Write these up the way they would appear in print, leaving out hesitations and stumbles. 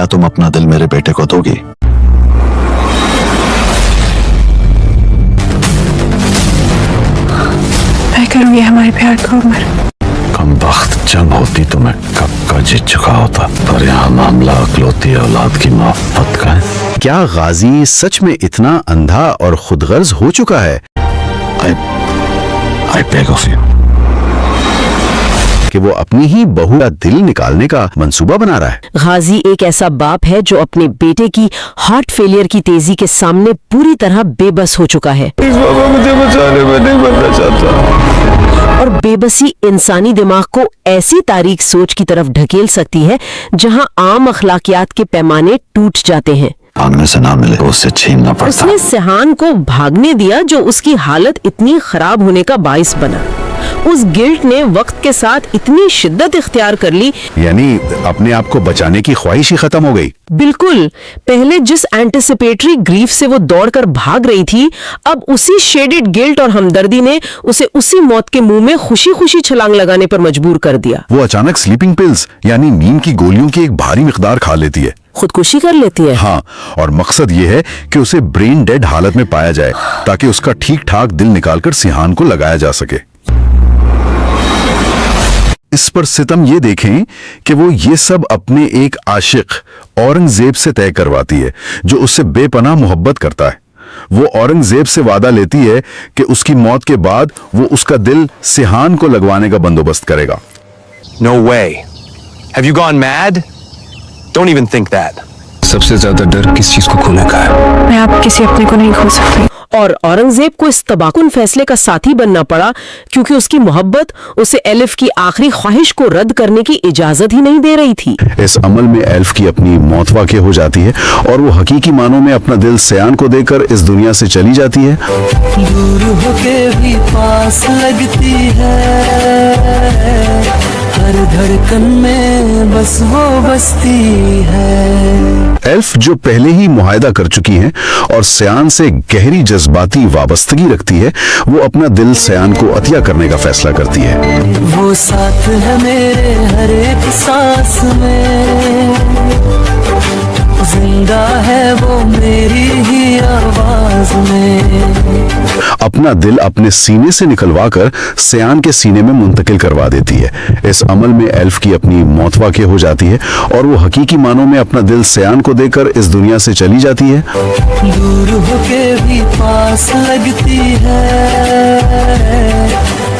क्या तुम अपना दिल मेरे बेटे को दोगी? मैं करूंगी हमारे प्यार को उमर। कम वक्त जंग होती तो मैं कब का जीत चुका होता, पर यहाँ मामला अकलौती औलाद की मोहब्बत का है। क्या गाजी सच में इतना अंधा और खुदगर्ज हो चुका है I beg of you. कि वो अपनी ही बहू का दिल निकालने का मंसूबा बना रहा है? गाजी एक ऐसा बाप है जो अपने बेटे की हार्ट फेलियर की तेजी के सामने पूरी तरह बेबस हो चुका है। बाबा मुझे बचाने में नहीं मरना चाहता। और बेबसी इंसानी दिमाग को ऐसी तारीक सोच की तरफ ढकेल सकती है जहां आम अखलाकियात के पैमाने टूट जाते हैं। मांगने से ना मिले तो उससे छीनना पड़ता। उसने सिहान को भागने दिया जो उसकी हालत इतनी खराब होने का बाइस बना। उस गिल्ट ने वक्त के साथ इतनी शिद्दत इख्तियार कर ली, यानी अपने आप को बचाने की ख्वाहिश ही खत्म हो गई। बिल्कुल। पहले जिस एंटिसिपेटरी ग्रीफ से वो दौड़कर भाग रही थी, अब उसी शेडेड गिल्ट और हमदर्दी ने उसे उसी मौत के मुंह में खुशी खुशी छलांग लगाने पर मजबूर कर दिया। वो अचानक स्लीपिंग पिल्स यानी नींद की गोलियों की एक भारी मिकदार खा लेती है, खुदकुशी कर लेती है। हाँ, और मकसद ये है कि उसे ब्रेन डेड हालत में पाया जाए ताकि उसका ठीक ठाक दिल निकालकर सिहान को लगाया जा सके। इस पर सितम ये देखें कि वो ये सब अपने एक आशिक औरंगजेब से तय करवाती है जो उससे बेपनाह मोहब्बत करता है। वो औरंगजेब से वादा लेती है कि उसकी मौत के बाद वो उसका दिल सिहान को लगवाने का बंदोबस्त करेगा। No way. Have you gone mad? Don't even think that. सबसे ज्यादा डर किस चीज को खोने का है? मैं आप किसी अपने को नहीं खो सकती। और औरंगजेब को इस तबाकुन फैसले का साथी बनना पड़ा क्योंकि उसकी मोहब्बत उसे एलिफ की आखिरी ख्वाहिश को रद्द करने की इजाजत ही नहीं दे रही थी। इस अमल में एल्फ की अपनी मौत वाक़ई हो जाती है और वो हकीकी मानों में अपना दिल सियान को देकर इस दुनिया से चली जाती है। दूर होके भी पास लगती है, हर धड़कन में बस वो बसती है। एल्फ जो पहले ही मुआहदा कर चुकी हैं और सियान से गहरी जज्बाती वाबस्तगी रखती है, वो अपना दिल सियान को अतिया करने का फैसला करती है। वो साथ है मेरे हर एक सांस में, जिंदा है वो मेरी ही आवाज में। अपना दिल अपने सीने से निकलवाकर सियान के सीने में मुंतकिल करवा देती है। इस अमल में एल्फ की अपनी मौत वाक़ई हो जाती है और वो हकीकी मानों में अपना दिल सियान को देकर इस दुनिया से चली जाती है। दूर होके भी पास लगती है,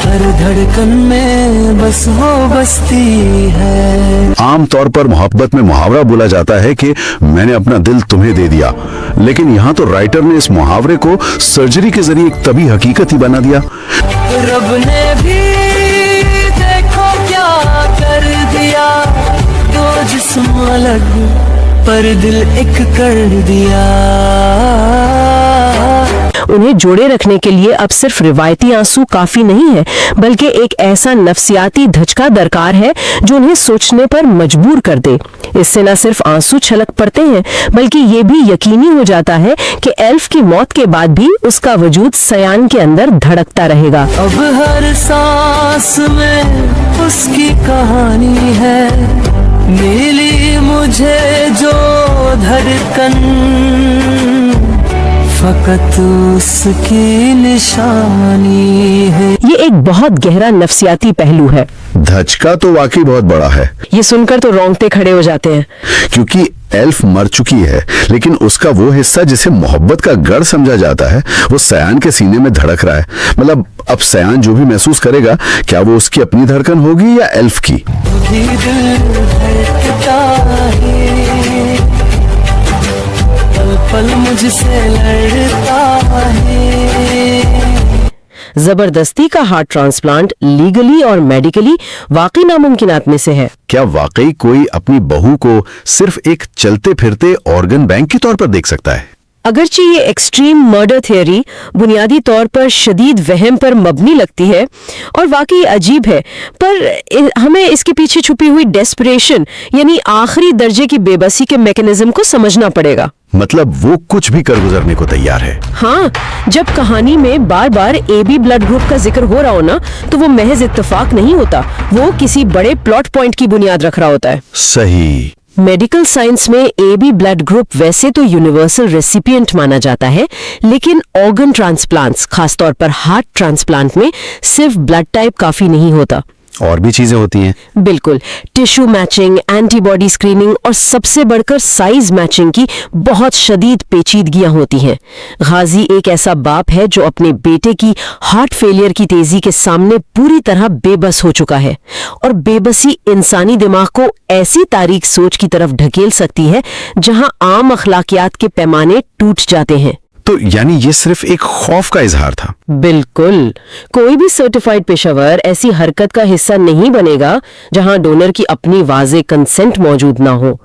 हर धड़कन में बस वो बसती है। आम तौर पर मोहब्बत में मुहावरा बोला जाता है कि मैंने अपना दिल तुम्हें दे दिया, लेकिन यहाँ तो राइटर ने इस मुहावरे को सर्जरी के जरिए एक तभी हकीकत ही बना दिया। रब ने भी देखो क्या कर दिया, दो जिस्म अलग पर दिल एक कर दिया। उन्हें जोड़े रखने के लिए अब सिर्फ रिवायती आंसू काफी नहीं है, बल्कि एक ऐसा नफ्सियाती धचका दरकार है जो उन्हें सोचने पर मजबूर कर दे। इससे न सिर्फ आंसू छलक पड़ते हैं, बल्कि ये भी यकीनी हो जाता है कि एल्फ की मौत के बाद भी उसका वजूद सियान के अंदर धड़कता रहेगा। अब हर सांस में उसकी कहानी है, मिली मुझे जो धड़कन फकत उसकी निशानी है। ये एक बहुत गहरा नफ्सियाती पहलू है। धचका तो वाकई बहुत बड़ा है। ये सुनकर तो रोंगटे खड़े हो जाते हैं, क्योंकि एल्फ मर चुकी है, लेकिन उसका वो हिस्सा जिसे मोहब्बत का गढ़ समझा जाता है वो सियान के सीने में धड़क रहा है। मतलब अब सियान जो भी महसूस करेगा, क्या वो उसकी अपनी धड़कन होगी या एल्फ की? पल मुझसे लड़ता है। जबरदस्ती का हार्ट ट्रांसप्लांट लीगली और मेडिकली वाकई नामुमकिनात में से है। क्या वाकई कोई अपनी बहू को सिर्फ एक चलते फिरते ऑर्गन बैंक के तौर पर देख सकता है? अगरचे ये एक्सट्रीम मर्डर थियोरी बुनियादी तौर पर शदीद वहम पर मबनी लगती है और वाकई अजीब है, पर हमें इसके पीछे छुपी हुई डेस्परेशन यानी आखिरी दर्जे की बेबसी के मैकेनिज्म को समझना पड़ेगा। मतलब वो कुछ भी कर गुजरने को तैयार है। हाँ, जब कहानी में बार बार AB ब्लड ग्रुप का जिक्र हो रहा हो ना, तो वो महज इत्तेफाक नहीं होता, वो किसी बड़े प्लॉट पॉइंट की बुनियाद रख रहा होता है। सही। मेडिकल साइंस में AB ब्लड ग्रुप वैसे तो यूनिवर्सल रेसिपिएंट माना जाता है, लेकिन ऑर्गन ट्रांसप्लांट्स, खासतौर पर हार्ट ट्रांसप्लांट में सिर्फ ब्लड टाइप काफी नहीं होता। और भी चीजें होती हैं। बिल्कुल, टिश्यू मैचिंग, एंटीबॉडी स्क्रीनिंग और सबसे बढ़कर साइज मैचिंग की बहुत शदीद पेचीदगियां होती हैं। गाजी एक ऐसा बाप है जो अपने बेटे की हार्ट फेलियर की तेजी के सामने पूरी तरह बेबस हो चुका है, और बेबसी इंसानी दिमाग को ऐसी तारीक सोच की तरफ ढकेल सकती है जहां आम अखलाकियात के पैमाने टूट जाते हैं। तो यानी ये सिर्फ एक खौफ का इजहार था। बिल्कुल, कोई भी सर्टिफाइड पेशेवर ऐसी हरकत का हिस्सा नहीं बनेगा जहां डोनर की अपनी वाज़े कंसेंट मौजूद ना हो।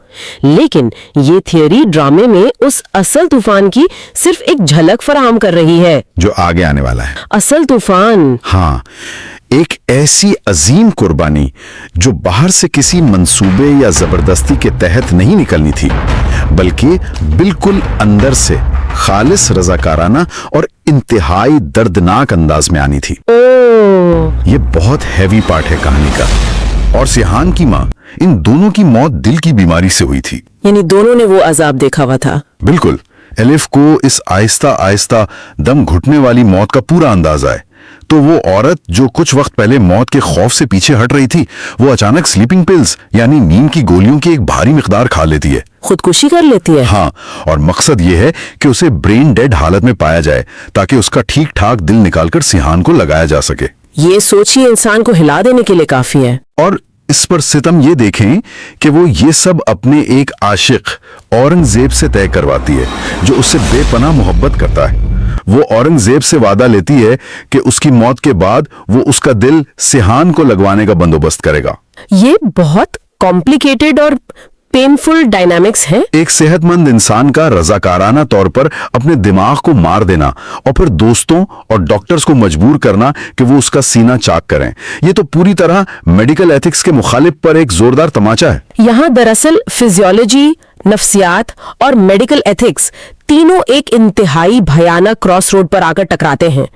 लेकिन ये थियोरी ड्रामे में उस असल तूफान की सिर्फ एक झलक फराहम कर रही है जो आगे आने वाला है। असल तूफान, हाँ, एक ऐसी अजीम कुर्बानी जो बाहर से किसी मंसूबे या जबरदस्ती के तहत नहीं निकलनी थी, बल्कि बिल्कुल अंदर से खालिस रजाकाराना और इंतहाई दर्दनाक अंदाज में आनी थी। ये बहुत हैवी पार्ट है कहानी का। और सिहान की माँ, इन दोनों की मौत दिल की बीमारी से हुई थी। यानी दोनों ने वो अजाब देखा हुआ था। बिल्कुल, एलिफ को इस आहिस्ता आहिस्ता दम घुटने वाली मौत का पूरा अंदाजा है। तो वो औरत जो कुछ वक्त पहले मौत के खौफ से पीछे हट रही थी, वो अचानक स्लीपिंग पिल्स यानी नींद की गोलियों की एक भारी मिकदार खा लेती है, खुदकुशी कर लेती है। हाँ, और मकसद ये है कि उसे ब्रेन डेड हालत में पाया जाए ताकि उसका ठीक ठाक दिल निकालकर सिहान को लगाया जा सके। ये सोच ही इंसान को हिला देने के लिए काफी है। और इस पर सितम ये देखें कि वो ये सब अपने एक आशिक औरंगजेब से तय करवाती है जो उससे बेपनाह मोहब्बत करता है। वो औरंगजेब से वादा लेती है कि उसकी मौत के बाद वो उसका दिल सिहान को लगवाने का बंदोबस्त करेगा। ये बहुत कॉम्प्लिकेटेड और पेनफुल डायनामिक्स है। एक सेहतमंद इंसान का रजाकाराना तौर पर अपने दिमाग को मार देना और फिर दोस्तों और डॉक्टर्स को मजबूर करना कि वो उसका सीना चाक करें, ये तो पूरी तरह मेडिकल एथिक्स के मुखालिफ पर एक जोरदार तमाचा है। यहाँ दरअसल फिजियोलॉजी, नफ्सियात और मेडिकल एथिक्स तीनों एक इंतहाई भयानक क्रॉस रोड पर आकर टकराते हैं।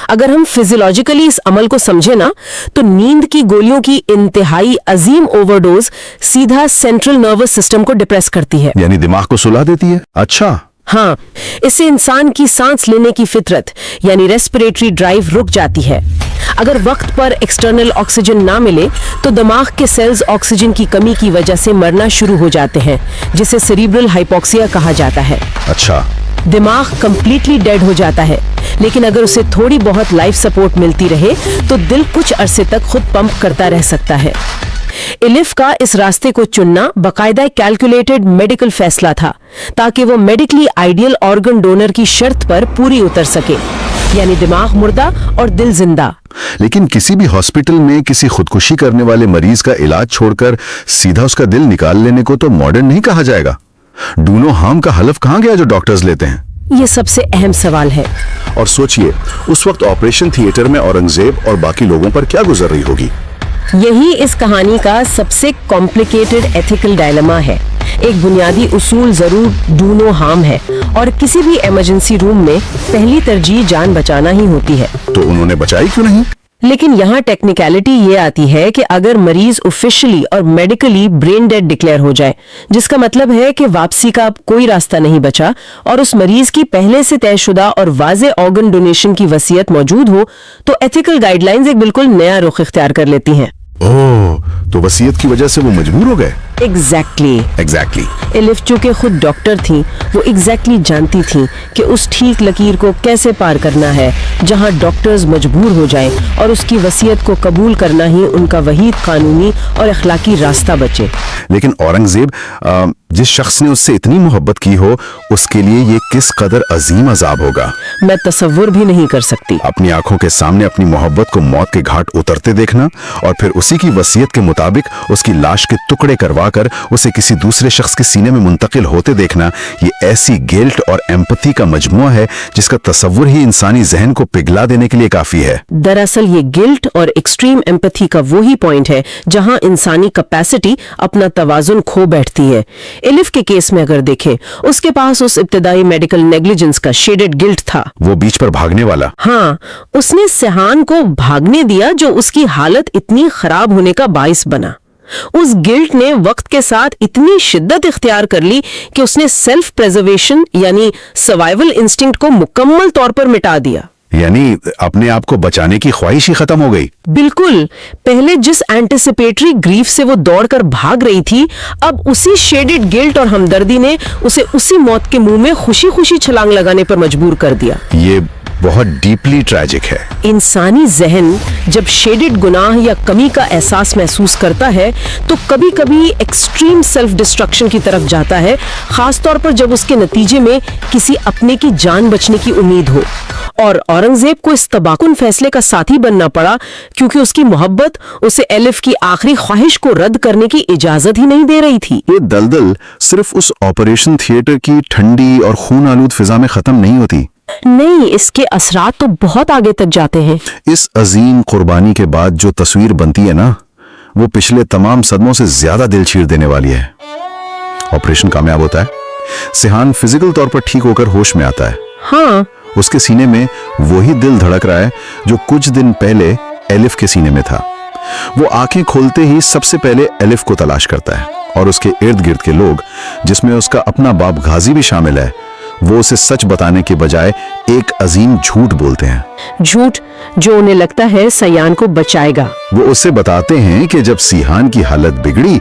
अगर हम फिजियोलॉजिकली इस अमल को समझे ना, तो नींद की गोलियों की इंतहाई अजीम ओवरडोज सीधा सेंट्रल नर्वस सिस्टम को डिप्रेस करती है, यानी दिमाग को सुला देती है। अच्छा, हाँ, इससे इंसान की सांस लेने की फितरत यानी रेस्पिरेटरी ड्राइव रुक जाती है। अगर वक्त पर एक्सटर्नल ऑक्सीजन ना मिले तो दिमाग के सेल्स ऑक्सीजन की कमी की वजह से मरना शुरू हो जाते हैं, जिसे सेरिब्रल हाइपोक्सिया कहा जाता है। अच्छा, दिमाग कंप्लीटली डेड हो जाता है, लेकिन अगर उसे थोड़ी बहुत लाइफ सपोर्ट मिलती रहे तो दिल कुछ अरसे तक खुद पंप करता रह सकता है। एलिफ का इस रास्ते को चुनना बाकायदा कैलकुलेटेड मेडिकल फैसला था ताकि वो मेडिकली आइडियल ऑर्गन डोनर की शर्त पर पूरी उतर सके, यानी दिमाग मुर्दा और दिल जिंदा। लेकिन किसी भी हॉस्पिटल में किसी खुदकुशी करने वाले मरीज का इलाज छोड़कर सीधा उसका दिल निकाल लेने को तो मॉडर्न नहीं कहा जाएगा। डूनो हार्म का हलफ कहाँ गया जो डॉक्टर्स लेते हैं? ये सबसे अहम सवाल है। और सोचिए, उस वक्त ऑपरेशन थिएटर में औरंगजेब और बाकी लोगों पर क्या गुजर रही होगी। यही इस कहानी का सबसे कॉम्प्लिकेटेड एथिकल डायलेमा है। एक बुनियादी उसूल जरूर डू नो हार्म है, और किसी भी इमरजेंसी रूम में पहली तरजीह जान बचाना ही होती है। तो उन्होंने बचाई क्यों नहीं? लेकिन यहाँ टेक्निकलिटी ये आती है कि अगर मरीज ऑफिशियली और मेडिकली ब्रेन डेड डिक्लेयर हो जाए, जिसका मतलब है कि वापसी का अब कोई रास्ता नहीं बचा, और उस मरीज की पहले से तयशुदा और वाज़े ऑर्गन डोनेशन की वसीयत मौजूद हो, तो एथिकल गाइडलाइंस एक बिल्कुल नया रुख इख्तियार कर लेती हैं। ओह, तो वसीयत की वजह से वो मजबूर हो गए। एग्जैक्टली। एलिफ चूंकि खुद डॉक्टर थी, वो एग्जैक्टली जानती थी कि उस ठीक लकीर को कैसे पार करना है जहां डॉक्टर्स मजबूर हो जाएं और उसकी वसीयत को कबूल करना ही उनका वहीद कानूनी और अखलाकी रास्ता बचे। लेकिन औरंगजेब, जिस शख्स ने उससे इतनी मोहब्बत की हो, उसके लिए ये किस कदर अजीम अजाब होगा, मैं तसव्वुर भी नहीं कर सकती। अपनी आंखों के सामने अपनी मोहब्बत को मौत के घाट उतरते देखना और फिर उसी की वसीयत के मुताबिक उसकी लाश के टुकड़े करवाकर उसे किसी दूसरे शख्स के सीने में मुंतकिल होते देखना, ये ऐसी गिल्ट और एम्पैथी का मजमुआ है जिसका तसव्वुर ही इंसानी जहन को पिघला देने के लिए काफी है। दरअसल ये गिल्ट और एक्सट्रीम एम्पैथी का वही पॉइंट है जहां इंसानी कैपेसिटी अपना तवाजुन खो बैठती है। एलिफ के केस में अगर देखें, उसके पास उस इब्तिदाई मेडिकल नेग्लिजेंस का शेडेड गिल्ट था, वो बीच पर भागने वाला। हाँ, उसने सिहान को भागने दिया जो उसकी हालत इतनी खराब होने का बाइस बना। उस गिल्ट ने वक्त के साथ इतनी शिद्दत इख्तियार कर ली कि उसने सेल्फ प्रेजर्वेशन यानी सर्वाइवल इंस्टिंक्ट को मुकम्मल तौर पर मिटा दिया। यानी अपने आप को बचाने की ख्वाहिश ही खत्म हो गई। बिल्कुल, पहले जिस एंटिसिपेटरी ग्रीफ से वो दौड़कर भाग रही थी, अब उसी शेडेड गिल्ट और हमदर्दी ने उसे उसी मौत के मुंह में खुशी खुशी छलांग लगाने पर मजबूर कर दिया। ये बहुत डीपली ट्रैजिक है। इंसानी जहन जब शेडेड गुनाह या कमी का एहसास महसूस करता है तो कभी कभी एक्सट्रीम सेल्फ डिस्ट्रक्शन की तरफ जाता है, खासतौर पर जब उसके नतीजे में किसी अपने की जान बचने की उम्मीद हो। और औरंगजेब को इस तबाकुन फैसले का साथी बनना पड़ा क्योंकि उसकी मोहब्बत उसे एलिफ की आखिरी ख्वाहिश को रद्द करने की इजाजत ही नहीं दे रही थी। ये दलदल सिर्फ उस ऑपरेशन थिएटर की ठंडी और खून आलूद फिजा में खत्म नहीं होती। नहीं, इसके असरात तो बहुत आगे तक जाते हैं। इस अजीम कुर्बानी के बाद जो तस्वीर बनती है ना, वो पिछले तमाम सदमों से ज्यादा दिल चीर देने वाली है। ऑपरेशन कामयाब होता है, सिहान फिजिकल तौर पर ठीक होकर होश में आता है। हाँ, उसके सीने में वही दिल धड़क रहा है जो कुछ दिन पहले एलिफ के सीने में था। वो आंखें खोलते ही सबसे पहले एलिफ को तलाश करता है और उसके इर्द गिर्द के लोग, जिसमें उसका अपना बाप गाजी भी शामिल है, वो उसे सच बताने के बजाय एक अजीम झूठ बोलते हैं। झूठ जो उन्हें लगता है सयान को बचाएगा। वो उसे बताते हैं कि जब सिहान की हालत बिगड़ी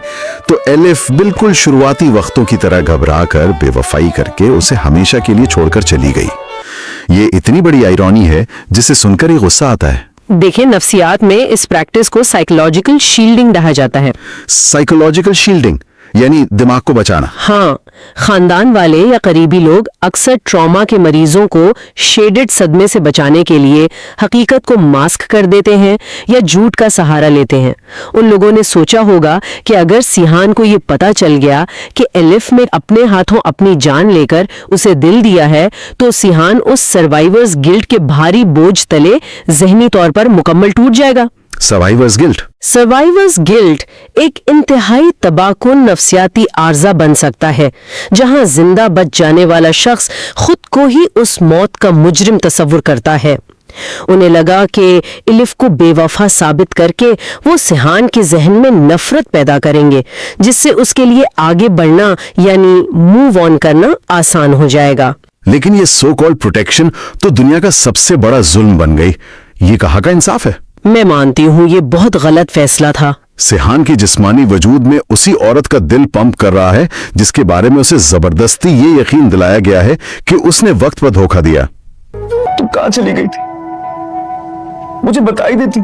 तो एलिफ बिल्कुल शुरुआती वक्तों की तरह घबराकर बेवफाई करके उसे हमेशा के लिए छोड़कर चली गई। ये इतनी बड़ी आयरॉनी है जिसे सुनकर ही गुस्सा आता है। देखिए, नफ्सियात में इस प्रैक्टिस को साइकोलॉजिकल शील्डिंग कहा जाता है। साइकोलॉजिकल शील्डिंग यानी दिमाग को बचाना। हाँ, खानदान वाले या करीबी लोग अक्सर ट्रॉमा के मरीजों को शेडेड सदमे से बचाने के लिए हकीकत को मास्क कर देते हैं या झूठ का सहारा लेते हैं। उन लोगों ने सोचा होगा कि अगर सिहान को ये पता चल गया कि एलिफ ने अपने हाथों अपनी जान लेकर उसे दिल दिया है, तो सिहान उस सर्वाइवर्स गिल्ट के भारी बोझ तले जहनी तौर पर मुकम्मल टूट जाएगा। Survivors guilt. सर्वाइवर्स गिल्ट एक इंतहाई तबाकुन नफ्सियाती आर्जा बन सकता है, जहां जिंदा बच जाने वाला शख्स खुद को ही उस मौत का मुजरिम तस्वुर करता है। उन्हें लगा कि एलिफ को बेवफा साबित करके वो सिहान के जहन में नफरत पैदा करेंगे, जिससे उसके लिए आगे बढ़ना यानी मूव ऑन करना आसान हो जाएगा। लेकिन ये सो कॉल्ड प्रोटेक्शन तो दुनिया का सबसे बड़ा जुल्म बन गई। ये कहाँ का इंसाफ है? मैं मानती हूँ ये बहुत गलत फैसला था। सिहान की जिस्मानी वजूद में उसी औरत का दिल पंप कर रहा है जिसके बारे में उसे जबरदस्ती ये यकीन दिलाया गया है कि उसने वक्त पर धोखा दिया। तुम कहां चली गई थी? मुझे बता ही देती।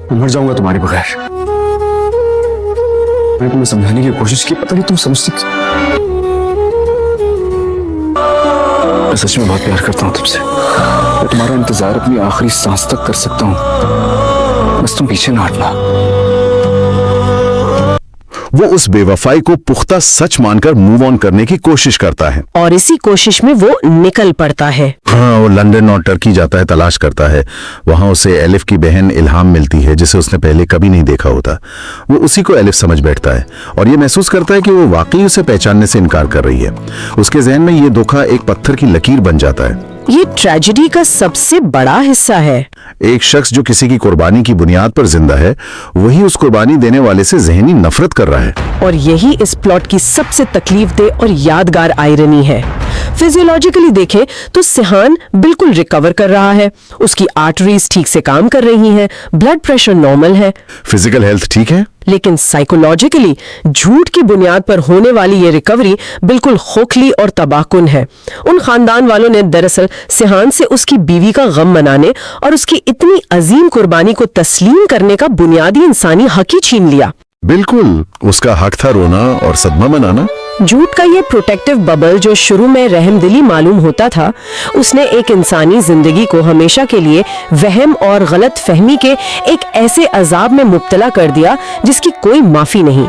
मैं मर जाऊंगा तुम्हारे बगैर। मैंने तुम्हें समझाने की कोशिश की, पता नहीं तुम समझती। मैं सच में बहुत प्यार करता हूं तुमसे। मैं तुम्हारा इंतजार अपनी आखिरी सांस तक कर सकता हूं, बस तुम पीछे ना हटना। वो उस बेवफाई को पुख्ता सच मानकर मूव ऑन करने की कोशिश करता है और इसी कोशिश में वो निकल पड़ता है। हाँ, वो लंदन और टर्की जाता है, तलाश करता है। वहां उसे एलिफ की बहन इल्हाम मिलती है, जिसे उसने पहले कभी नहीं देखा होता। वो उसी को एलिफ समझ बैठता है और ये महसूस करता है कि वो वाकई उसे पहचानने से इनकार कर रही है। उसके जहन में ये धोखा एक पत्थर की लकीर बन जाता है। ये ट्रेजेडी का सबसे बड़ा हिस्सा है। एक शख्स जो किसी की कुर्बानी की बुनियाद पर जिंदा है, वही उस कुर्बानी देने वाले से जहनी नफरत कर रहा है। और यही इस प्लॉट की सबसे तकलीफदेह और यादगार आयरनी है। फिजियोलॉजिकली देखें तो सिहान बिल्कुल रिकवर कर रहा है, उसकी आर्टरीज ठीक से काम कर रही हैं, ब्लड प्रेशर नॉर्मल है, फिजिकल हेल्थ ठीक है। लेकिन साइकोलॉजिकली झूठ की बुनियाद पर होने वाली ये रिकवरी बिल्कुल खोखली और तबाहकुन है। उन खानदान वालों ने दरअसल सिहान से उसकी बीवी का गम मनाने और उसकी इतनी अजीम कुर्बानी को तस्लीम करने का बुनियादी इंसानी हक ही छीन लिया। बिल्कुल, उसका हक था रोना और सदमा मनाना। झूठ का ये प्रोटेक्टिव बबल जो शुरू में रहमदिली मालूम होता था, उसने एक इंसानी जिंदगी को हमेशा के लिए वहम और गलत फहमी के एक ऐसे अजाब में मुब्तला कर दिया जिसकी कोई माफी नहीं।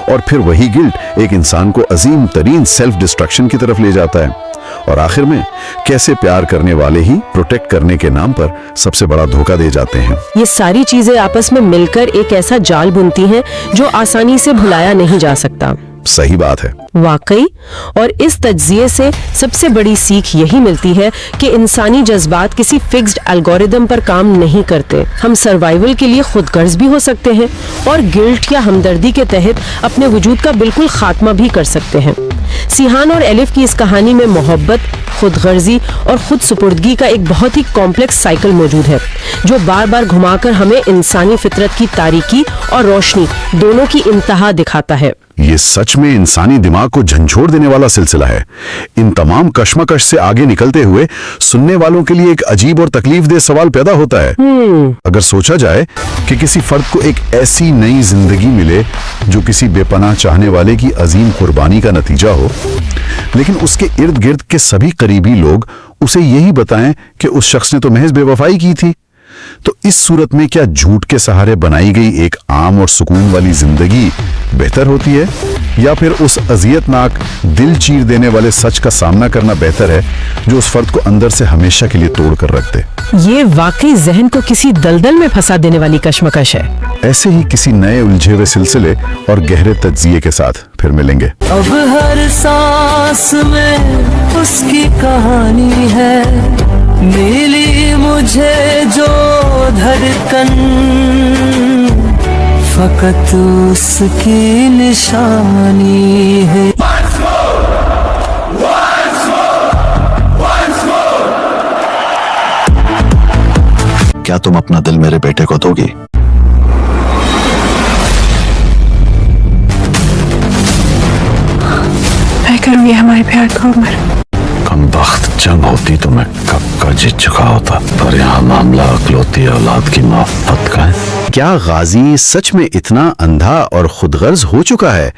और फिर वही गिल्ट एक इंसान को अजीम तरीन सेल्फ डिस्ट्रक्शन की तरफ ले जाता है और आखिर में कैसे प्यार करने वाले ही प्रोटेक्ट करने के नाम पर सबसे बड़ा धोखा दे जाते हैं। ये सारी चीजें आपस में मिलकर एक ऐसा जाल बुनती हैं जो आसानी से भुलाया नहीं जा सकता। सही बात है। वाकई, और इस तज्जिए से सबसे बड़ी सीख यही मिलती है कि इंसानी जज्बात किसी फिक्स्ड एल्गोरिदम पर काम नहीं करते। हम सर्वाइवल के लिए खुदगर्ज भी हो सकते हैं और गिल्ट या हमदर्दी के तहत अपने वजूद का बिल्कुल खात्मा भी कर सकते हैं। सिहान और एलिफ की इस कहानी में मोहब्बत, खुदगर्जी और खुद सुपुर्दगी का एक बहुत ही कॉम्प्लेक्स साइकिल मौजूद है, जो बार बार घुमाकर हमें इंसानी फितरत की तारीकी और रोशनी दोनों की इंतहा दिखाता है। ये सच में इंसानी दिमाग को झंझोड़ देने वाला सिलसिला है। इन तमाम कश्मकश से आगे निकलते हुए सुनने वालों के लिए एक अजीब और तकलीफदेह सवाल पैदा होता है। अगर सोचा जाए कि किसी फर्द को एक ऐसी नई जिंदगी मिले जो किसी बेपनाह चाहने वाले की अजीम कुर्बानी का नतीजा हो, लेकिन उसके इर्द गिर्द के सभी करीबी लोग उसे यही बताएं कि उस शख्स ने तो महज बेवफाई की थी, तो इस सूरत में क्या झूठ के सहारे बनाई गई एक आम और सुकून वाली जिंदगी बेहतर होती है, या फिर उस अजियतनाक दिल चीर देने वाले सच का सामना करना बेहतर है जो उस फर्द को अंदर से हमेशा के लिए तोड़ कर रख दे? ये वाकई जहन को किसी दलदल में फंसा देने वाली कश्मकश है। ऐसे ही किसी नए उलझे हुए सिलसिले और गहरे तज्जिए के साथ फिर मिलेंगे। अब हर सांस में उसकी कहानी है, मिली मुझे जो धड़कन, फकत उसकी निशानी है। क्या तुम अपना दिल मेरे बेटे को दोगी? मैं करूँगी हमारे प्यार को उमर। कम वक्त जंग होती तो मैं कब का जीत चुका होता, पर यहाँ मामला अकलौती औलाद की मोहब्बत का है। क्या गाजी सच में इतना अंधा और खुदगर्ज हो चुका है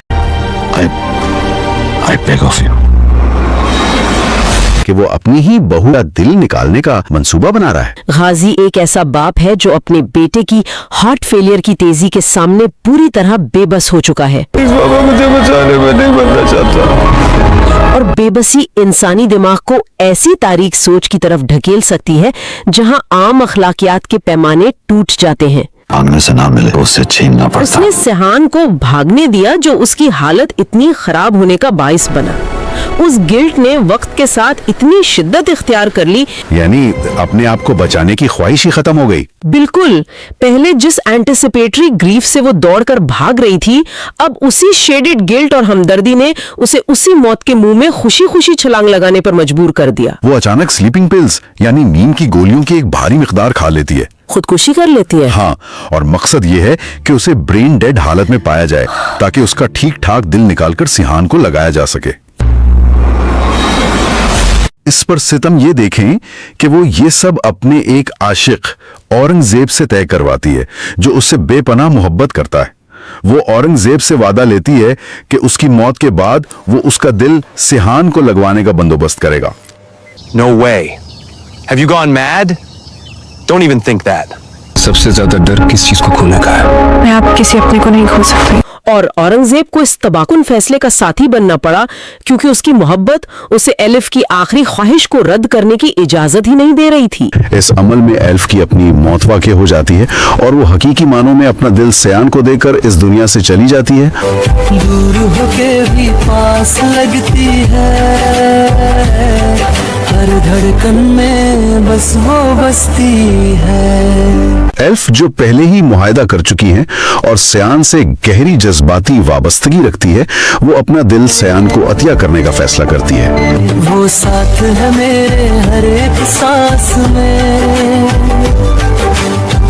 I beg of you. कि वो अपनी ही बहू का दिल निकालने का मंसूबा बना रहा है? गाजी एक ऐसा बाप है जो अपने बेटे की हार्ट फेलियर की तेजी के सामने पूरी तरह बेबस हो चुका है। मुझे बचाने में नहीं बनना चाहता। और बेबसी इंसानी दिमाग को ऐसी तारीक सोच की तरफ ढकेल सकती है जहां आम अखलाकियात के पैमाने टूट जाते हैं। मांगने से ना मिले तो उससे छीनना पड़ता। उसने सिहान को भागने दिया जो उसकी हालत इतनी खराब होने का बाइस बना। उस गिल्ट ने वक्त के साथ इतनी शिद्दत इख्तियार कर ली, यानी अपने आप को बचाने की ख्वाहिश ही खत्म हो गई। बिल्कुल। पहले जिस एंटिसिपेटरी ग्रीफ से वो दौड़कर भाग रही थी, अब उसी शेडेड गिल्ट और हमदर्दी ने उसे उसी मौत के मुंह में खुशी खुशी छलांग लगाने पर मजबूर कर दिया। वो अचानक स्लीपिंग पिल्स यानी नींद की गोलियों की एक भारी मिकदार खा लेती है, खुदकुशी कर लेती है। हाँ, और मकसद ये है कि उसे ब्रेन डेड हालत में पाया जाए ताकि उसका ठीक ठाक दिल निकालकर सिहान को लगाया जा सके। इस पर सितम ये देखें कि वो ये सब अपने एक आशिक औरंगजेब से तय करवाती है जो उससे बेपनाह मोहब्बत करता है। वो औरंगजेब से वादा लेती है कि उसकी मौत के बाद वो उसका दिल सिहान को लगवाने का बंदोबस्त करेगा। No way. Have you gone mad? Don't even think that. सबसे ज्यादा डर किस चीज को खोने का है? मैं आप किसी अपने को नहीं खो सकती। और औरंगजेब को इस तबाकुन फैसले का साथी बनना पड़ा क्योंकि उसकी मोहब्बत उसे एलिफ की आखिरी ख्वाहिश को रद्द करने की इजाजत ही नहीं दे रही थी। इस अमल में एल्फ की अपनी मौत वाक़ई हो जाती है और वो हकीकी मानों में अपना दिल सियान को देकर इस दुनिया से चली जाती है। दूर होके भी पास लगती है, हर धड़कन में बस वो बसती है। एल्फ जो पहले ही मुआहदा कर चुकी हैं और सियान से गहरी जज्बाती वाबस्तगी रखती है, वो अपना दिल सियान को अतिया करने का फैसला करती है। वो साथ है मेरे हर एक सांस में,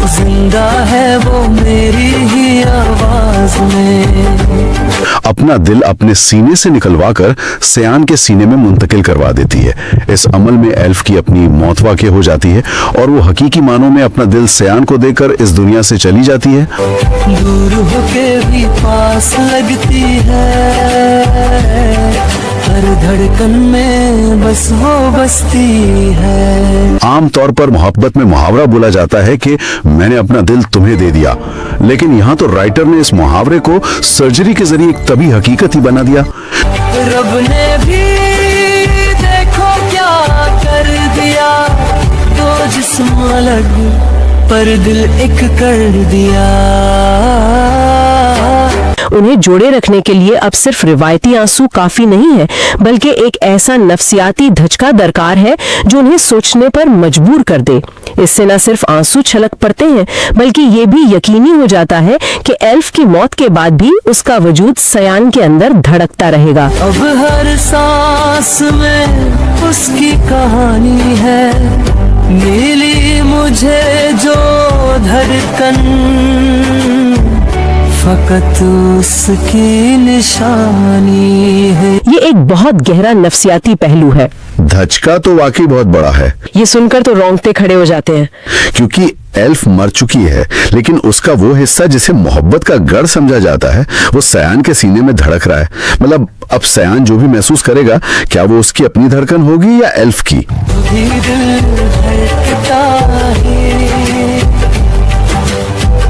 जिंदा है वो मेरी ही आवाज में। अपना दिल अपने सीने से निकलवाकर सियान के सीने में मुंतकिल करवा देती है। इस अमल में एल्फ की अपनी मौत वाक़ई हो जाती है और वो हकीकी मानों में अपना दिल सियान को देकर इस दुनिया से चली जाती है। दूर होके भी पास लगती है, हर धड़कन में बस वो बसती है। आमतौर पर मोहब्बत में मुहावरा बोला जाता है कि मैंने अपना दिल तुम्हें दे दिया, लेकिन यहाँ तो राइटर ने इस मुहावरे को सर्जरी के जरिए एक तभी हकीकत ही बना दिया। रब ने भी देखो क्या कर दिया, दो जिस्म अलग पर दिल एक कर दिया। उन्हें जोड़े रखने के लिए अब सिर्फ रिवायती आंसू काफी नहीं है, बल्कि एक ऐसा नफ्सियाती धचका दरकार है जो उन्हें सोचने पर मजबूर कर दे। इससे न सिर्फ आंसू छलक पड़ते हैं, बल्कि ये भी यकीनी हो जाता है कि एल्फ की मौत के बाद भी उसका वजूद सयान के अंदर धड़कता रहेगा। अब हर सांस में उसकी कहानी है, मिली मुझे जो धड़कन फकत उसकी निशानी है। ये एक बहुत गहरा नफ्सियाती पहलू है। धचका तो वाकई बहुत बड़ा है, ये सुनकर तो रोंगटे खड़े हो जाते हैं। क्योंकि एल्फ मर चुकी है, लेकिन उसका वो हिस्सा जिसे मोहब्बत का गढ़ समझा जाता है वो सयान के सीने में धड़क रहा है। मतलब अब सयान जो भी महसूस करेगा, क्या वो उसकी अपनी धड़कन होगी या एल्फ की? भी दिल धड़कता है,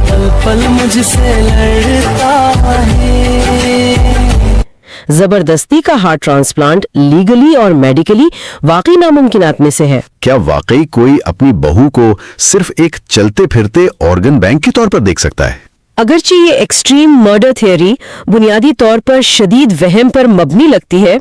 पल पल मुझसे लड़ता है। जबरदस्ती का हार्ट ट्रांसप्लांट लीगली और मेडिकली वाकई नामुमकिनात में से है। क्या वाकई कोई अपनी बहू को सिर्फ एक चलते फिरते ऑर्गन बैंक के तौर पर देख सकता है? अगरचे ये एक्सट्रीम मर्डर थियोरी बुनियादी तौर पर शदीद वहम पर मबनी लगती है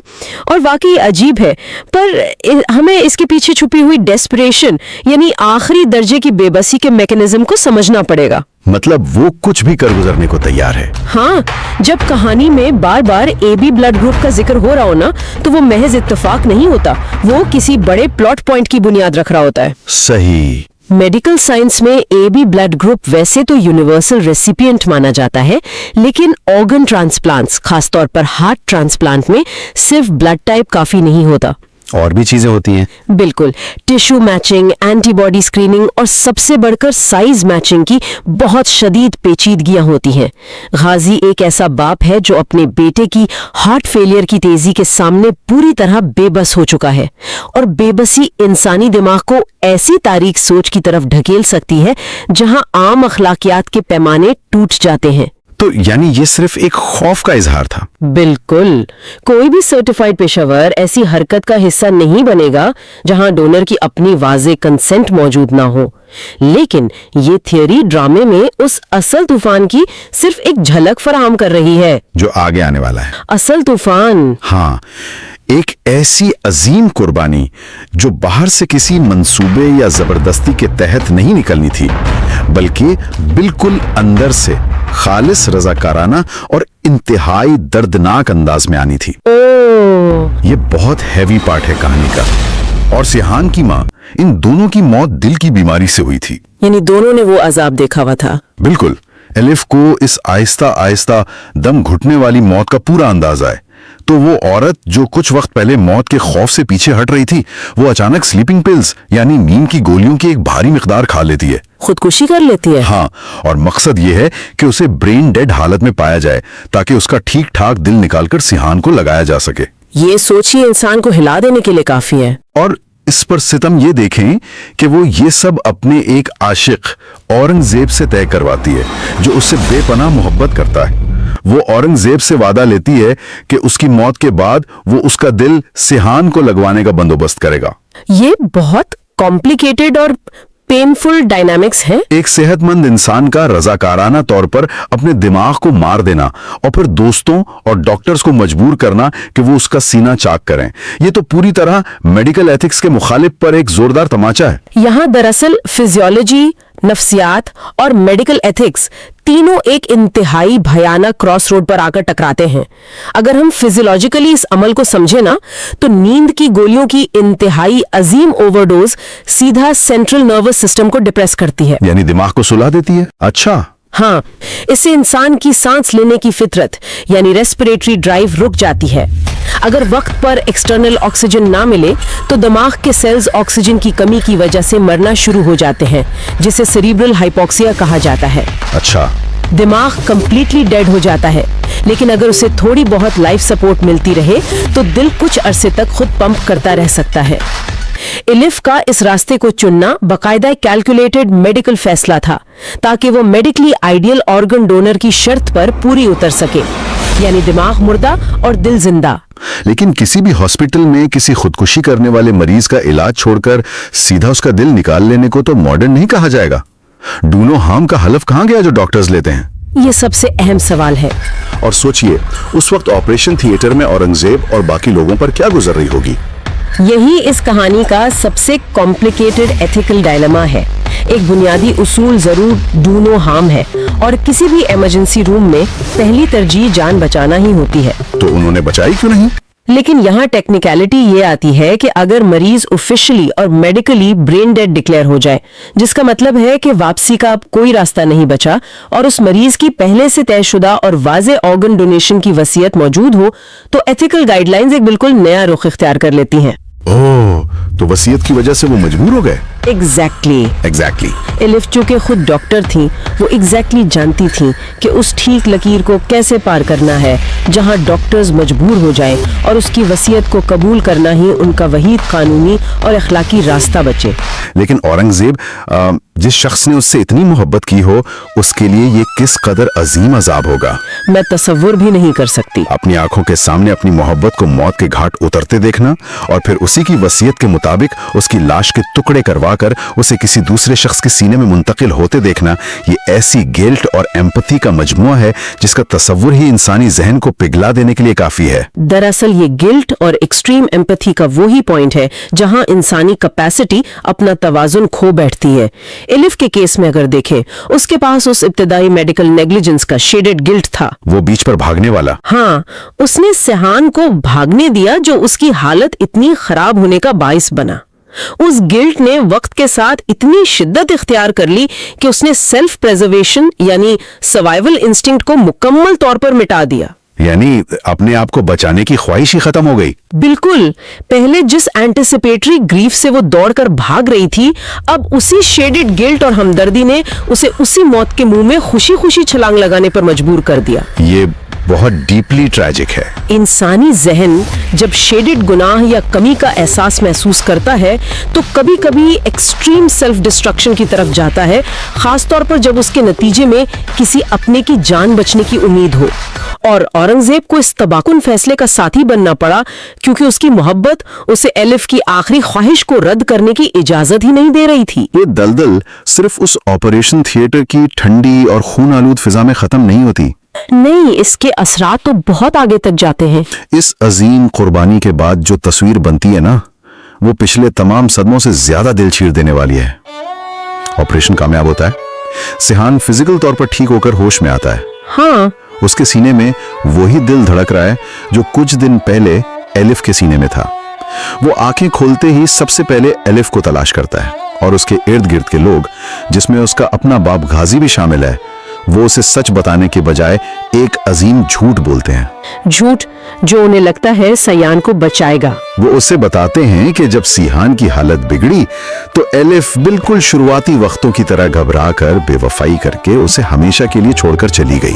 और वाकई अजीब है, पर हमें इसके पीछे छुपी हुई डेस्परेशन यानी आखिरी दर्जे की बेबसी के मैकेनिज्म को समझना पड़ेगा। मतलब वो कुछ भी कर गुजरने को तैयार है। हाँ, जब कहानी में बार बार AB ब्लड ग्रुप का जिक्र हो रहा हो ना, तो वो महज इत्तेफाक नहीं होता, वो किसी बड़े प्लॉट पॉइंट की बुनियाद रख रहा होता है। सही। मेडिकल साइंस में AB ब्लड ग्रुप वैसे तो यूनिवर्सल रेसिपिएंट माना जाता है, लेकिन ऑर्गन ट्रांसप्लांट्स, खासतौर पर हार्ट ट्रांसप्लांट में सिर्फ ब्लड टाइप काफी नहीं होता, और भी चीजें होती हैं। बिल्कुल, टिश्यू मैचिंग, एंटीबॉडी स्क्रीनिंग और सबसे बढ़कर साइज मैचिंग की बहुत शदीद पेचीदगियां होती हैं। गाजी एक ऐसा बाप है जो अपने बेटे की हार्ट फेलियर की तेजी के सामने पूरी तरह बेबस हो चुका है, और बेबसी इंसानी दिमाग को ऐसी तारीक सोच की तरफ ढकेल सकती है जहां आम अखलाकियात के पैमाने टूट जाते हैं। तो यानी ये सिर्फ एक खौफ का इजहार था? बिल्कुल, कोई भी सर्टिफाइड पेशेवर ऐसी हरकत का हिस्सा नहीं बनेगा जहां डोनर की अपनी वाज़े कंसेंट मौजूद ना हो। लेकिन ये थियोरी ड्रामे में उस असल तूफान की सिर्फ एक झलक फराहम कर रही है जो आगे आने वाला है। असल तूफान, हाँ, एक ऐसी अजीम कुर्बानी जो बाहर से किसी मंसूबे या जबरदस्ती के तहत नहीं निकलनी थी, बल्कि बिल्कुल अंदर से खालिस रजाकाराना और इंतहाई दर्दनाक अंदाज में आनी थी। ये बहुत हैवी पार्ट है कहानी का। और सिहान की मां, इन दोनों की मौत दिल की बीमारी से हुई थी। यानी दोनों ने वो अजाब देखा हुआ था। बिल्कुल। एलिफ को इस आहिस्ता आहिस्ता दम घुटने वाली मौत का पूरा अंदाजा है। तो वो औरत जो कुछ वक्त पहले मौत के खौफ से पीछे हट रही थी, वो अचानक स्लीपिंग पिल्स यानी नींद की गोलियों की एक भारी मिकदार खा लेती है, खुदकुशी कर लेती है। हाँ, और मकसद ये है कि उसे ब्रेन डेड हालत में पाया जाए ताकि उसका ठीक ठाक दिल निकालकर सिहान को लगाया जा सके। ये सोच ही इंसान को हिला देने के लिए काफी है। और इस पर सितम ये देखें कि वो ये सब अपने एक आशिक औरंगजेब से तय करवाती है जो उससे बेपनाह मोहब्बत करता है। वो औरंगजेब से वादा लेती है कि उसकी मौत के बाद वो उसका दिल सिहान को लगवाने का बंदोबस्त करेगा। ये बहुत कॉम्प्लिकेटेड और पेनफुल डायनामिक्स है। एक सेहतमंद इंसान का रजाकाराना तौर पर अपने दिमाग को मार देना और फिर दोस्तों और डॉक्टर्स को मजबूर करना कि वो उसका सीना चाक करें, ये तो पूरी तरह मेडिकल एथिक्स के मुखालिफ पर एक जोरदार तमाचा है। यहाँ दरअसल फिजियोलॉजी, नफ्सियात और मेडिकल एथिक्स तीनों एक इंतहाई भयानक क्रॉस रोड पर आकर टकराते हैं। अगर हम फिजियोलॉजिकली इस अमल को समझे ना, तो नींद की गोलियों की इंतहाई अजीम ओवरडोज सीधा सेंट्रल नर्वस सिस्टम को डिप्रेस करती है, यानी दिमाग को सुला देती है। अच्छा, हाँ, इससे इंसान की सांस लेने की फितरत यानी रेस्पिरेटरी ड्राइव रुक जाती है। अगर वक्त पर एक्सटर्नल ऑक्सीजन ना मिले तो दिमाग के सेल्स ऑक्सीजन की कमी की वजह से मरना शुरू हो जाते हैं, जिसे सेरिब्रल हाइपोक्सिया कहा जाता है। अच्छा, दिमाग कंप्लीटली डेड हो जाता है, लेकिन अगर उसे थोड़ी बहुत लाइफ सपोर्ट मिलती रहे तो दिल कुछ अरसे तक खुद पंप करता रह सकता है। एलिफ का इस रास्ते को चुनना बाकायदा कैलकुलेटेड मेडिकल फैसला था ताकि वो मेडिकली आइडियल ऑर्गन डोनर की शर्त पर पूरी उतर सके, यानी दिमाग मुर्दा और दिल जिंदा। लेकिन किसी भी हॉस्पिटल में किसी खुदकुशी करने वाले मरीज का इलाज छोड़कर सीधा उसका दिल निकाल लेने को तो मॉडर्न नहीं कहा जाएगा। डू नो हार्म का हलफ कहाँ गया जो डॉक्टर्स लेते हैं? ये सबसे अहम सवाल है। और सोचिए उस वक्त ऑपरेशन थिएटर में औरंगजेब और बाकी लोगों पर क्या गुजर रही होगी। यही इस कहानी का सबसे कॉम्प्लिकेटेड एथिकल डायलेमा है। एक बुनियादी उसूल जरूर डू नो हार्म है और किसी भी इमरजेंसी रूम में पहली तरजीह जान बचाना ही होती है। तो उन्होंने बचाई क्यों नहीं? लेकिन यहाँ टेक्निकलिटी ये आती है कि अगर मरीज ऑफिशियली और मेडिकली ब्रेन डेड डिक्लेयर हो जाए, जिसका मतलब है कि वापसी का अब कोई रास्ता नहीं बचा, और उस मरीज की पहले से तयशुदा और वाज़े ऑर्गन डोनेशन की वसीयत मौजूद हो, तो एथिकल गाइडलाइंस एक बिल्कुल नया रुख इख्तियार कर लेती हैं। ओह, तो वसीयत की वजह से वो मजबूर हो गए। एग्जैक्टली। एलिफ चूंकि खुद डॉक्टर थी, वो एग्जैक्टली जानती थी कि उस ठीक लकीर को कैसे पार करना है जहां डॉक्टर्स मजबूर हो जाएं और उसकी वसीयत को कबूल करना ही उनका वहीद कानूनी और अखलाकी रास्ता बचे। लेकिन औरंगजेब जिस शख्स ने उससे इतनी मोहब्बत की हो, उसके लिए ये किस कदर अजीम अजाब होगा। मैं तसव्वुर भी नहीं कर सकती। अपनी आंखों के सामने अपनी मोहब्बत को मौत के घाट उतरते देखना और फिर उसी की वसीयत के मुताबिक उसकी लाश के टुकड़े करवाकर उसे किसी दूसरे शख्स के सीने में मुंतकिल होते देखना, ये ऐसी गिल्ट और एम्पैथी का मजमुआ है जिसका तसव्वुर ही इंसानी जहन को पिघला देने के लिए काफी है। दरअसल ये गिल्ट और एक्सट्रीम एम्पैथी का वही पॉइंट है जहां इंसानी कैपेसिटी अपना तवाजुन खो बैठती है। एलिफ के केस में अगर देखें, उसके पास उस इब्तिदाई मेडिकल नेग्लिजेंस का शेडेड गिल्ट था। वो बीच पर भागने वाला। हाँ, उसने सिहान को भागने दिया जो उसकी हालत इतनी खराब होने का बाइस बना। उस गिल्ट ने वक्त के साथ इतनी शिद्दत इख्तियार कर ली कि उसने सेल्फ प्रेजर्वेशन यानी सर्वाइवल इंस्टिंक्ट को मुकम्मल तौर पर मिटा दिया। यानी अपने आप को बचाने की ख्वाहिश ही खत्म हो गई। बिल्कुल। पहले जिस एंटिसिपेटरी ग्रीफ से वो दौड़कर भाग रही थी, अब उसी शेडेड गिल्ट और हमदर्दी ने उसे उसी मौत के मुंह में खुशी खुशी छलांग लगाने पर मजबूर कर दिया। ये बहुत डीपली ट्रैजिक है। इंसानी जहन जब शेडेड गुनाह या कमी का एहसास महसूस करता है तो कभी कभी एक्सट्रीम सेल्फ डिस्ट्रक्शन की तरफ जाता है, खासतौर पर जब उसके नतीजे में किसी अपने की जान बचने की उम्मीद हो। और औरंगजेब को इस तबाकुन फैसले का साथी बनना पड़ा क्योंकि उसकी मोहब्बत उसे एलिफ की आखिरी ख्वाहिश को रद्द करने की इजाजत ही नहीं दे रही थी। ये दलदल सिर्फ उस ऑपरेशन थिएटर की ठंडी और खून आलूद फिजा में खत्म नहीं होती। नहीं, इसके असरात तो बहुत आगे तक जाते हैं। इस अजीम कुर्बानी के बाद जो तस्वीर बनती है ना, वो पिछले तमाम सदमों से ज्यादा दिल चीर देने वाली है। ऑपरेशन कामयाब होता है, सिहान फिजिकल तौर पर ठीक होकर होश में आता है। हाँ, उसके सीने में वही दिल धड़क रहा है जो कुछ दिन पहले एलिफ के सीने में था। वो आंखें खोलते ही सबसे पहले एलिफ को तलाश करता है और उसके इर्द गिर्द के लोग, जिसमें उसका अपना बाप गाजी भी शामिल है, वो उसे सच बताने के बजाय एक अजीम झूठ बोलते हैं। झूठ जो उन्हें लगता है सयान को बचाएगा। वो उसे बताते हैं कि जब सिहान की हालत बिगड़ी तो एलिफ बिल्कुल शुरुआती वक्तों की तरह घबरा कर बेवफाई करके उसे हमेशा के लिए छोड़कर चली गई।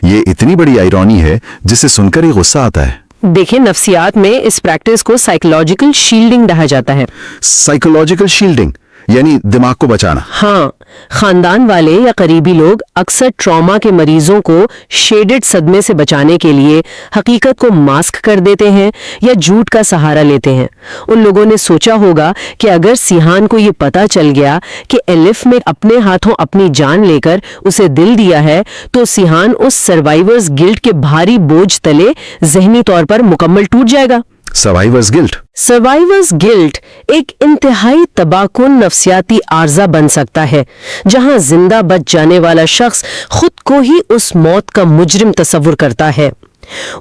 ये इतनी बड़ी आयरनी है जिसे सुनकर ही गुस्सा आता है। देखिए, नफ्सियात में इस प्रैक्टिस को साइकोलॉजिकल शील्डिंग कहा जाता है। साइकोलॉजिकल शील्डिंग यानी दिमाग को बचाना। हाँ, खानदान वाले या करीबी लोग अक्सर ट्रॉमा के मरीजों को शेडेड सदमे से बचाने के लिए हकीकत को मास्क कर देते हैं या झूठ का सहारा लेते हैं। उन लोगों ने सोचा होगा कि अगर सिहान को ये पता चल गया कि एलिफ में अपने हाथों अपनी जान लेकर उसे दिल दिया है, तो सिहान उस सर्वाइवर्स गिल्ट के भारी बोझ तले जहनी तौर पर मुकम्मल टूट जाएगा। Survivors guilt. सर्वाइवर्स गिल्ट एक इंतहाई तबाकुन नफ्सियाती आर्जा बन सकता है जहां जिंदा बच जाने वाला शख्स खुद को ही उस मौत का मुजरिम तस्वुर करता है।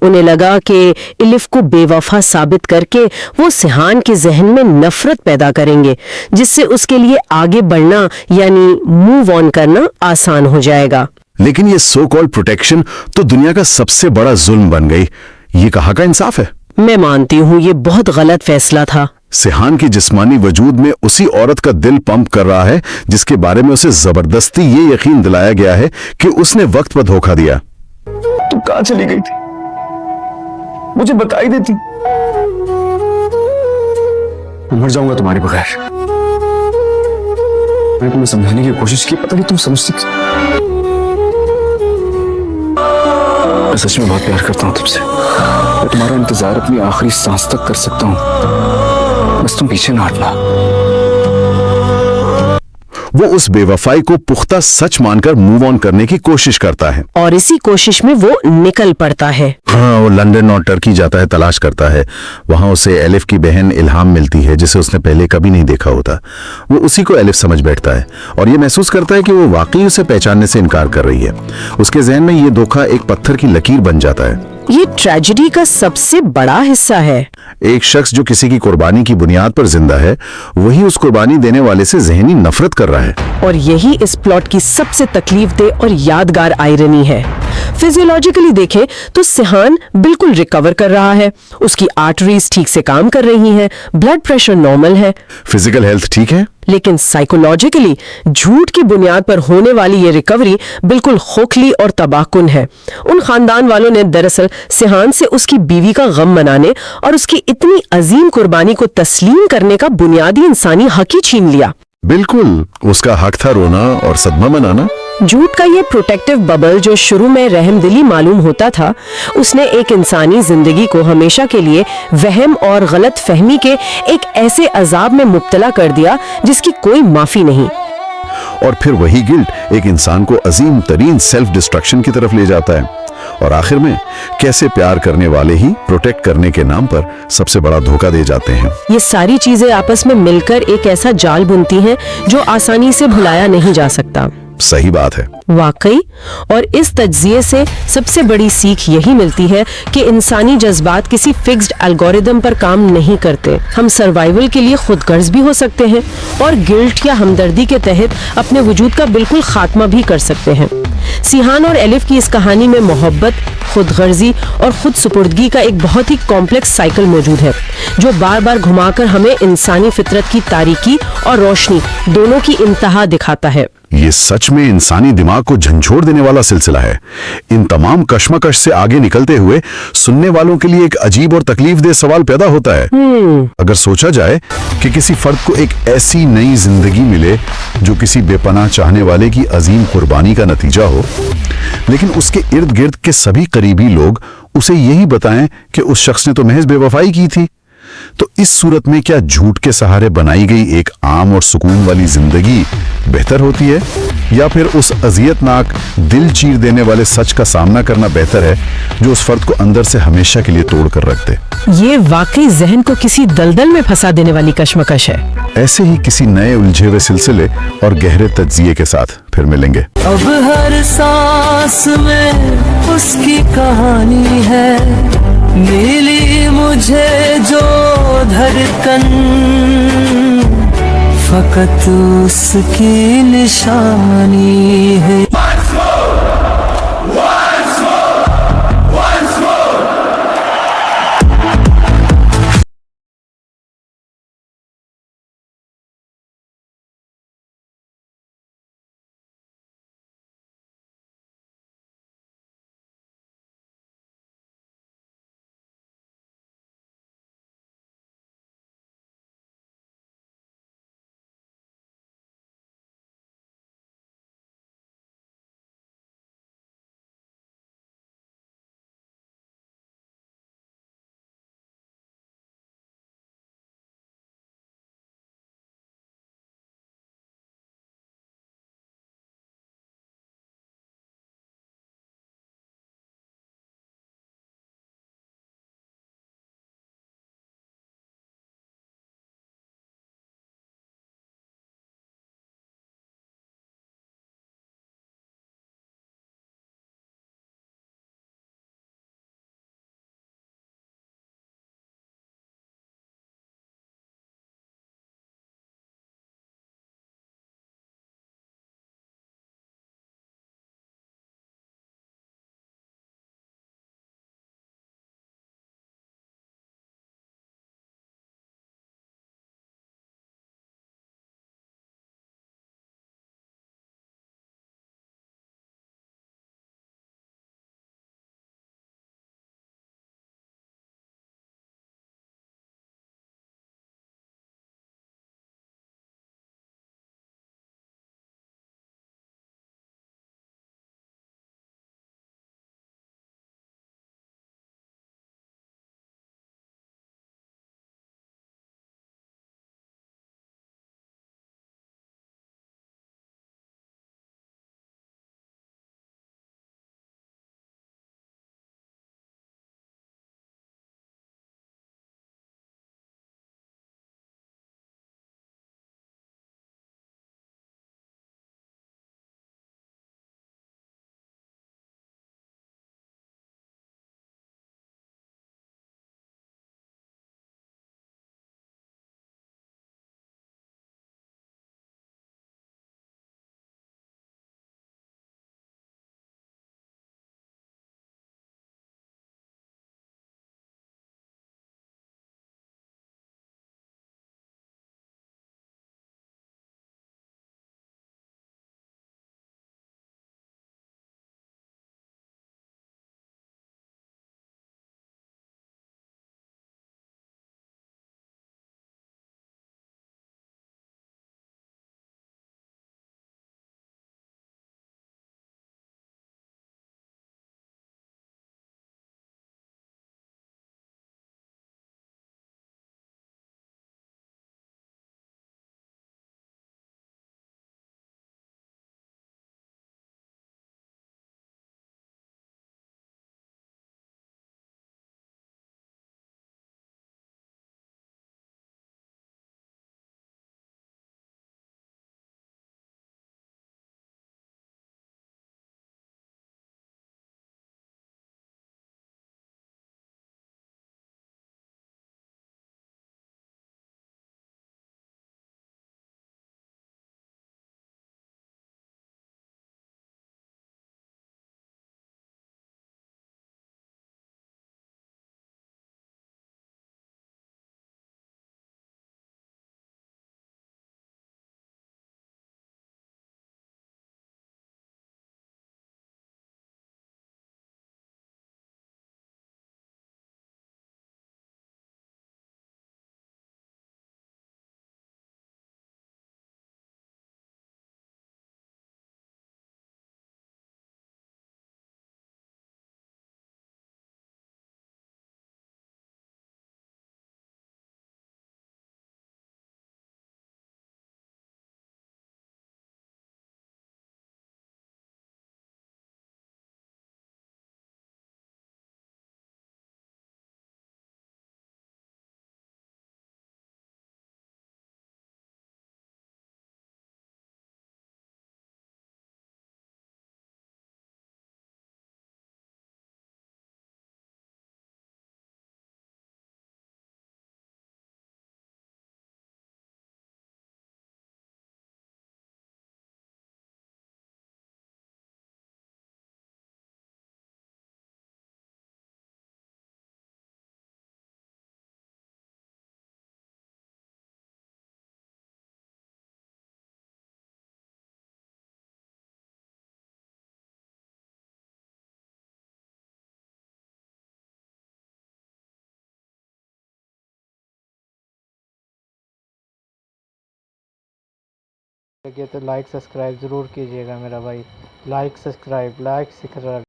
उन्हें लगा कि एलिफ को बेवफा साबित करके वो सिहान के जहन में नफरत पैदा करेंगे, जिससे उसके लिए आगे बढ़ना यानी मूव ऑन करना आसान हो जाएगा। लेकिन ये सो कॉल्ड प्रोटेक्शन तो दुनिया का सबसे बड़ा जुल्म बन गई। ये कहाँ का इंसाफ है? मैं मानती हूँ ये बहुत गलत फैसला था। सिहान की जिस्मानी वजूद में उसी औरत का दिल पंप कर रहा है जिसके बारे में उसे जबरदस्ती ये यकीन दिलाया गया है कि उसने वक्त पर धोखा दिया। तुम कहां चली गई थी? मुझे बता ही देती। मैं मर जाऊंगा तुम्हारे बगैर। मैंने तुम्हें समझाने की कोशिश की, पता नहीं तुम समझती। मैं सच में बहुत प्यार करता हूं तुमसे। मैं तुम्हारा इंतजार अपनी आखिरी सांस तक कर सकता हूं, बस तुम पीछे ना हटना। वो उस बेवफाई को पुख्ता सच मानकर मूव ऑन करने की कोशिश करता है। और इसी कोशिश में वो निकल पड़ता है। हाँ, वो लंदन और टर्की जाता है, तलाश करता है। वहां उसे एलिफ की बहन इल्हाम मिलती है, जिसे उसने पहले कभी नहीं देखा होता। वो उसी को एलिफ समझ बैठता है और ये महसूस करता है कि वो वाकई उसे पहचानने से इनकार कर रही है। उसके जहन में ये धोखा एक पत्थर की लकीर बन जाता है। ये ट्रेजेडी का सबसे बड़ा हिस्सा है। एक शख्स जो किसी की कुर्बानी की बुनियाद पर जिंदा है, वही उस कुर्बानी देने वाले से जहनी नफरत कर रहा है। और यही इस प्लॉट की सबसे तकलीफदेह और यादगार आयरनी है। फिजियोलॉजिकली देखें तो सिहान बिल्कुल रिकवर कर रहा है, उसकी आर्टरीज ठीक से काम कर रही हैं, ब्लड प्रेशर नॉर्मल है। फिजिकल हेल्थ ठीक है, लेकिन साइकोलॉजिकली झूठ की बुनियाद पर होने वाली ये रिकवरी बिल्कुल खोखली और तबाहकुन है। उन खानदान वालों ने दरअसल सिहान से उसकी बीवी का गम मनाने और उसकी इतनी अजीम कुर्बानी को तस्लीम करने का बुनियादी इंसानी हक ही छीन लिया। बिल्कुल उसका हक था रोना और सदमा मनाना। झूठ का ये प्रोटेक्टिव बबल जो शुरू में रहमदिली मालूम होता था, उसने एक इंसानी जिंदगी को हमेशा के लिए वहम और गलत फहमी के एक ऐसे अजाब में मुब्तला कर दिया जिसकी कोई माफी नहीं। और फिर वही गिल्ट एक इंसान को अजीम तरीन सेल्फ डिस्ट्रक्शन की तरफ ले जाता है। और आखिर में कैसे प्यार करने वाले ही प्रोटेक्ट करने के नाम पर सबसे बड़ा धोखा दे जाते हैं। ये सारी चीजें आपस में मिलकर एक ऐसा जाल बुनती हैं जो आसानी से भुलाया नहीं जा सकता। सही बात है। वाकई। और इस तज्जिए से सबसे बड़ी सीख यही मिलती है कि इंसानी जज्बात किसी फिक्स्ड एल्गोरिदम पर काम नहीं करते। हम सर्वाइवल के लिए खुदगर्ज भी हो सकते हैं और गिल्ट या हमदर्दी के तहत अपने वजूद का बिल्कुल खात्मा भी कर सकते हैं। सिहान और एलिफ की इस कहानी में मोहब्बत, खुदगर्जी और खुद सुपुर्दगी का एक बहुत ही कॉम्प्लेक्स साइकिल मौजूद है, जो बार बार घुमाकर हमें इंसानी फितरत की तारीकी और रोशनी दोनों की इंतहा दिखाता है। ये सच में इंसानी दिमाग को झंझोड़ देने वाला सिलसिला है। इन तमाम कश्मकश से आगे निकलते हुए सुनने वालों के लिए एक अजीब और तकलीफदेह सवाल पैदा होता है। अगर सोचा जाए कि किसी फर्द को एक ऐसी नई जिंदगी मिले जो किसी बेपनाह चाहने वाले की अजीम कुर्बानी का नतीजा हो, लेकिन उसके इर्द गिर्द के सभी करीबी लोग उसे यही बताएं कि उस शख्स ने तो महज बेवफाई की थी, तो इस सूरत में क्या झूठ के सहारे बनाई गई एक आम और सुकून वाली जिंदगी बेहतर होती है, या फिर उस अजियतनाक दिल चीर देने वाले सच का सामना करना बेहतर है जो उस फर्द को अंदर से हमेशा के लिए तोड़ कर रख दे? ये वाकई जहन को किसी दलदल में फंसा देने वाली कश्मकश है। ऐसे ही किसी नए उलझे हुए सिलसिले और गहरे तज्जिए के साथ फिर मिलेंगे। अब हर सांस में उसकी कहानी है, मिली मुझे जो धड़कन, फकत उसकी निशानी है। लगे तो लाइक सब्सक्राइब ज़रूर कीजिएगा मेरा भाई। Like subscribe